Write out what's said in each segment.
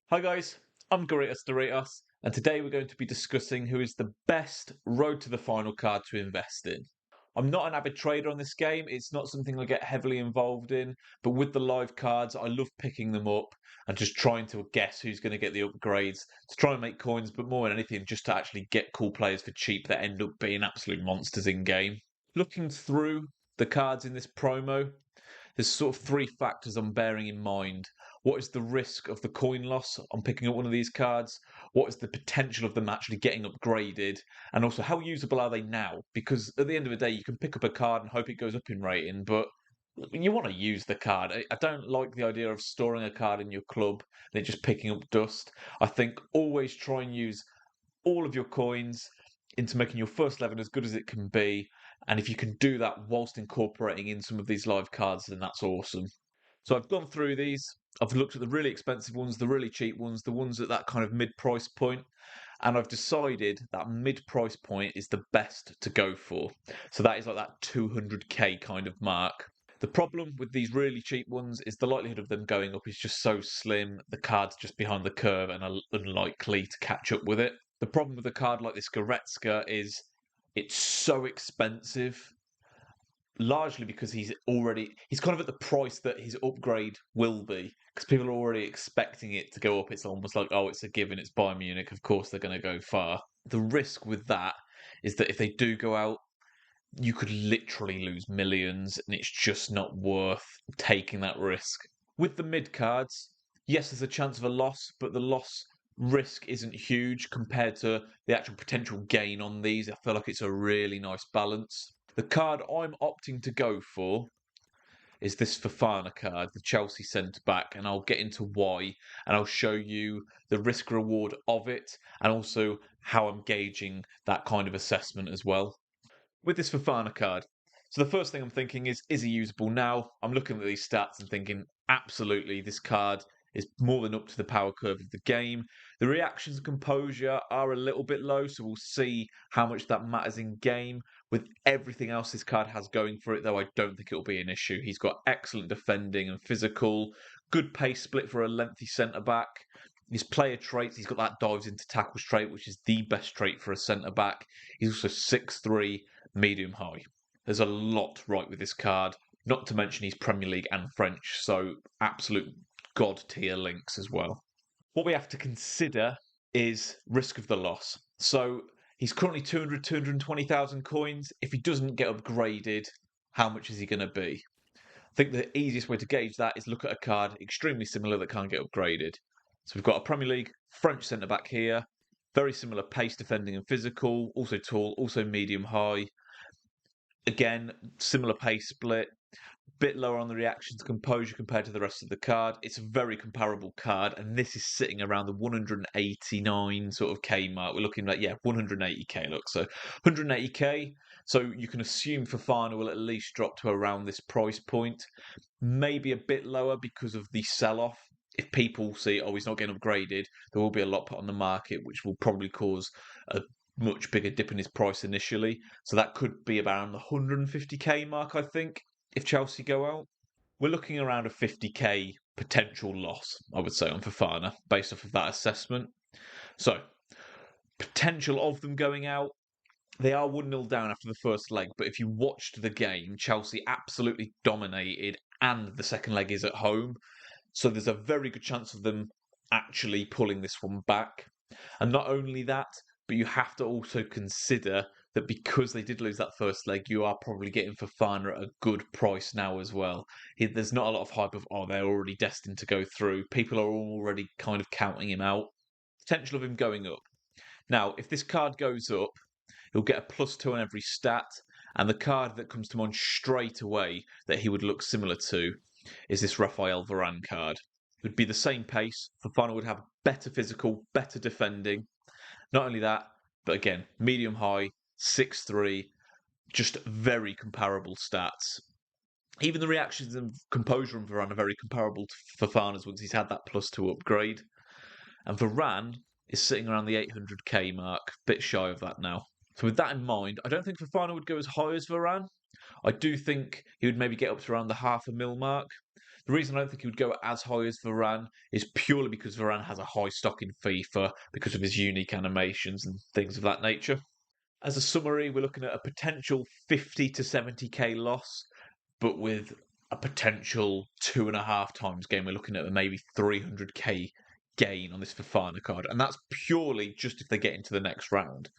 Hi guys, I'm Doritos, and today we're going to be discussing who is the best road to the final card to invest in. I'm not an avid trader on this game, it's not something I get heavily involved in, but with the live cards, I love picking them up and just trying to guess who's going to get the upgrades to try and make coins, but more than anything, just to actually get cool players for cheap that end up being absolute monsters in game. Looking through the cards in this promo, there's sort of three factors I'm bearing in mind. What is the risk of the coin loss on picking up one of these cards? What is the potential of them actually getting upgraded? And also, how usable are they now? Because at the end of the day, you can pick up a card and hope it goes up in rating, but you want to use the card. I don't like the idea of storing a card in your club and it just picking up dust. I think always try and use all of your coins into making your first 11 as good as it can be. And if you can do that whilst incorporating in some of these live cards, then that's awesome. So I've gone through these. I've looked at the really expensive ones, the really cheap ones, the ones at that kind of mid price point, and I've decided that mid price point is the best to go for. So that is like that 200k kind of mark. The problem with these really cheap ones is the likelihood of them going up is just so slim. The card's just behind the curve and are unlikely to catch up with it. The problem with a card like this Goretzka is it's so expensive, largely because he's kind of at the price that his upgrade will be, because people are already expecting it to go up. It's almost like, oh, it's a given, it's Bayern Munich, of course they're going to go far. The risk with that is that if they do go out, you could literally lose millions, and it's just not worth taking that risk. With the mid cards, yes, there's a chance of a loss, but the loss risk isn't huge compared to the actual potential gain on these. I feel like it's a really nice balance. The card I'm opting to go for is this Fofana card, the Chelsea centre back, and I'll get into why, and I'll show you the risk reward of it, and also how I'm gauging that kind of assessment as well. With this Fofana card, so the first thing I'm thinking is he usable now? I'm looking at these stats and thinking, absolutely, this card is more than up to the power curve of the game. The reactions and composure are a little bit low, so we'll see how much that matters in game. With everything else this card has going for it, though, I don't think it'll be an issue. He's got excellent defending and physical, good pace split for a lengthy centre back. His player traits, he's got that dives into tackles trait, which is the best trait for a centre back. He's also 6'3", medium high. There's a lot right with this card, not to mention he's Premier League and French, so absolute god tier links as well. What we have to consider is risk of the loss. So he's currently 220,000 coins. If he doesn't get upgraded, how much is he going to be? I think the easiest way to gauge that is look at a card extremely similar that can't get upgraded. So we've got a Premier League French centre back here, very similar pace, defending and physical, also tall, also medium high. Again, similar pace split, bit lower on the reactions composure compared to the rest of the card. It's a very comparable card, and this is sitting around the 189 sort of K mark. We're looking at, 180k. Look, so 180k. So you can assume Fofana will at least drop to around this price point, maybe a bit lower because of the sell-off. If people see, oh, he's not getting upgraded, there will be a lot put on the market, which will probably cause a much bigger dip in his price initially. So that could be around the 150k mark, I think, if Chelsea go out. We're looking around a 50k potential loss, I would say, on Fofana, based off of that assessment. So, potential of them going out, they are 1-0 down after the first leg, but if you watched the game, Chelsea absolutely dominated, and the second leg is at home. So there's a very good chance of them actually pulling this one back. And not only that, but you have to also consider that because they did lose that first leg, you are probably getting Fofana at a good price now as well. There's not a lot of hype of, oh, they're already destined to go through. People are already kind of counting him out. Potential of him going up. Now, if this card goes up, he'll get a +2 on every stat. And the card that comes to mind straight away that he would look similar to is this Raphael Varane card. It would be the same pace. Fofana would have better physical, better defending. Not only that, but again, medium high, 6'3", just very comparable stats. Even the reactions and composure on Varane are very comparable to Fofana's once he's had that +2 upgrade. And Varane is sitting around the 800k mark, bit shy of that now. So with that in mind, I don't think Fofana would go as high as Varane. I do think he would maybe get up to around the 500,000 mark. The reason I don't think he would go as high as Varane is purely because Varane has a high stock in FIFA because of his unique animations and things of that nature. As a summary, we're looking at a potential 50 to 70k loss, but with a potential 2.5 times gain, we're looking at a maybe 300k gain on this Fofana card. And that's purely just if they get into the next round.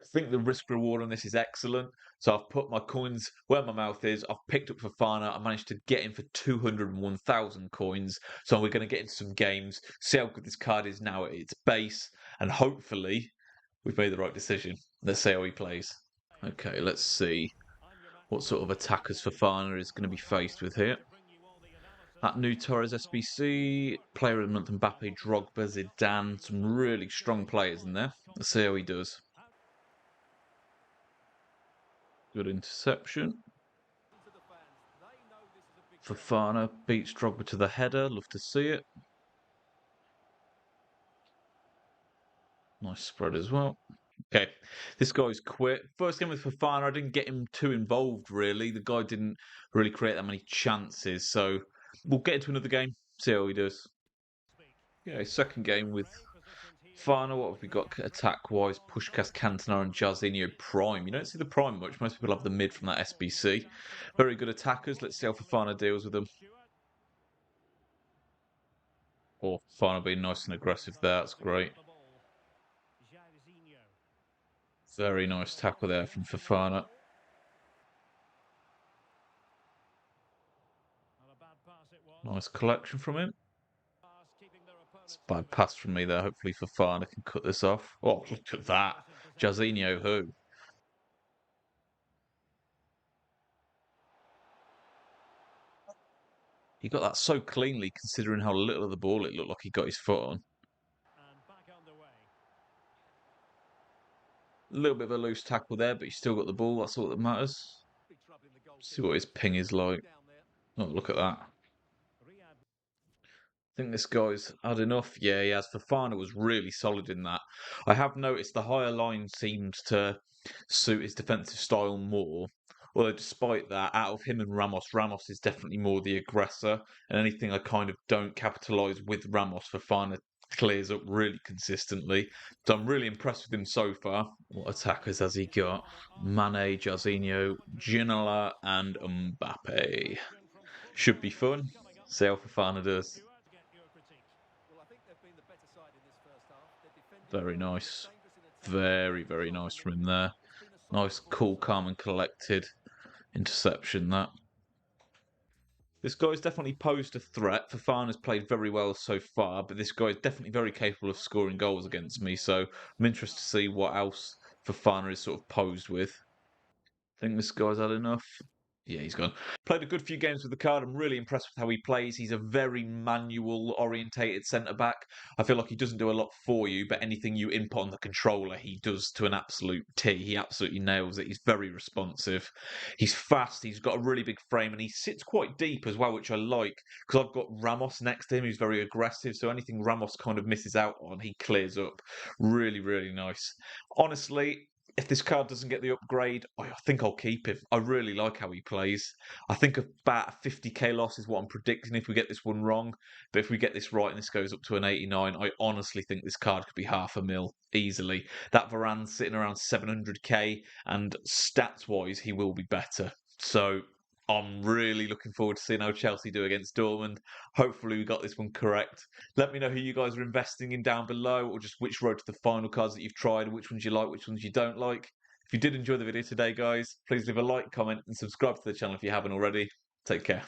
I think the risk reward on this is excellent. So I've put my coins where my mouth is. I've picked up Fofana. I managed to get in for 201,000 coins. So we're going to get into some games, see how good this card is now at its base, and hopefully we've made the right decision. Let's see how he plays. Okay, let's see what sort of attackers Fofana is going to be faced with here. That new Torres SBC, player of the month Mbappe, Drogba, Zidane, some really strong players in there. Let's see how he does. Good interception. Fofana beats Drogba to the header. Love to see it. Nice spread as well. Okay, this guy's quit. First game with Fofana, I didn't get him too involved, really. The guy didn't really create that many chances. So we'll get into another game, see how he does. Yeah, second game with Fofana. What have we got attack-wise? Puskás, Cantona and Jarzinho Prime. You don't see the Prime much. Most people have the mid from that SBC. Very good attackers. Let's see how Fofana deals with them. Oh, Fofana being nice and aggressive there. That's great. Very nice tackle there from Fofana. Nice collection from him. It's a bad pass from me there. Hopefully Fofana can cut this off. Oh, look at that. Jarzinho who? He got that so cleanly considering how little of the ball it looked like he got his foot on. A little bit of a loose tackle there, but he still got the ball. That's all that matters. See what his ping is like. Oh, look at that. I think this guy's had enough. Yeah, he has. Fofana was really solid in that. I have noticed the higher line seems to suit his defensive style more. Although despite that, out of him and Ramos, Ramos is definitely more the aggressor. And anything I kind of don't capitalise with Ramos, Fofana clears up really consistently. So I'm really impressed with him so far. What attackers has he got? Mane, Jarzinho, Ginola and Mbappe. Should be fun. See how Fofana does. Very nice. Very, very nice from him there. Nice, cool, calm and collected interception, that. This guy's definitely posed a threat. Fofana's played very well so far, but this guy is definitely very capable of scoring goals against me, so I'm interested to see what else Fofana is sort of posed with. I think this guy's had enough. Yeah, he's gone. Played a good few games with the card. I'm really impressed with how he plays. He's a very manual orientated centre back. I feel like he doesn't do a lot for you, but anything you input on the controller, he does to an absolute T. He absolutely nails it. He's very responsive. He's fast. He's got a really big frame, and he sits quite deep as well, which I like because I've got Ramos next to him, who's very aggressive. So anything Ramos kind of misses out on, he clears up. Really, really nice. Honestly, if this card doesn't get the upgrade, I think I'll keep him. I really like how he plays. I think about a 50k loss is what I'm predicting if we get this one wrong. But if we get this right and this goes up to an 89, I honestly think this card could be 500,000 easily. That Varane's sitting around 700k, and stats-wise, he will be better. So I'm really looking forward to seeing how Chelsea do against Dortmund. Hopefully we got this one correct. Let me know who you guys are investing in down below, or just which road to the final cards that you've tried, which ones you like, which ones you don't like. If you did enjoy the video today, guys, please leave a like, comment, and subscribe to the channel if you haven't already. Take care.